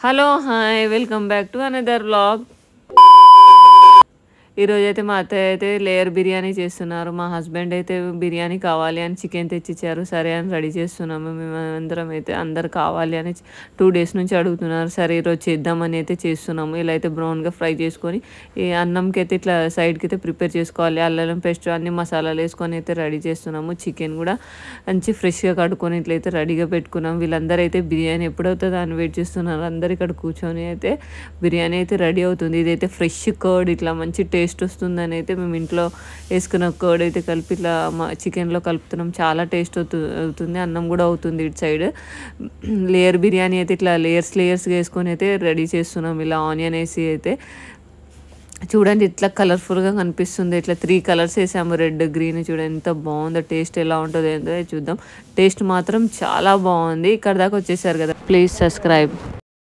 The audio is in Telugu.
Hello hi welcome back to another vlog. ఈరోజైతే మా అత్తయ్య అయితే లేయర్ బిర్యానీ చేస్తున్నారు. మా హస్బెండ్ అయితే బిర్యానీ కావాలి అని చికెన్ తెచ్చిచ్చారు. సరే అని రెడీ చేస్తున్నాము. మేమందరం అయితే అందరు కావాలి అని 2 days నుంచి అడుగుతున్నారు. సరే ఈరోజు చేద్దామని అయితే చేస్తున్నాము. ఇలా అయితే బ్రౌన్గా ఫ్రై చేసుకొని ఈ అన్నంకి అయితే ఇట్లా సైడ్కి అయితే ప్రిపేర్ చేసుకోవాలి. అల్లం పేస్ట్ అన్ని మసాలాలు వేసుకొని అయితే రెడీ చేస్తున్నాము. చికెన్ కూడా మంచి ఫ్రెష్గా కడుక్కొని ఇట్లయితే రెడీగా పెట్టుకున్నాం. వీళ్ళందరూ అయితే బిర్యానీ ఎప్పుడవుతుందో అని వెయిట్ చేస్తున్నారు. అందరు ఇక్కడ కూర్చొని అయితే బిర్యానీ అయితే రెడీ అవుతుంది. ఇదైతే ఫ్రెష్ కర్డ్ ఇట్లా మంచి టేస్ట్ వస్తుందని అయితే మేము ఇంట్లో వేసుకున్న కర్డ్ అయితే కలిపి ఇట్లా చికెన్లో కలుపుతున్నాం. చాలా టేస్ట్ అవుతుంది. అన్నం కూడా అవుతుంది. ఇటు సైడ్ లేయర్ బిర్యానీ అయితే ఇట్లా లేయర్స్గా వేసుకొని అయితే రెడీ చేస్తున్నాం. ఇలా ఆనియన్ వేసి అయితే చూడండి ఇట్లా కలర్ఫుల్గా కనిపిస్తుంది. ఇట్లా 3 కలర్స్ వేసాము, రెడ్ గ్రీన్. చూడండి ఎంత బాగుందో, టేస్ట్ ఎలా ఉంటుందో ఏంటో చూద్దాం. టేస్ట్ మాత్రం చాలా బాగుంది. ఇక్కడ దాకా వచ్చేసారు కదా, ప్లీజ్ సబ్స్క్రైబ్.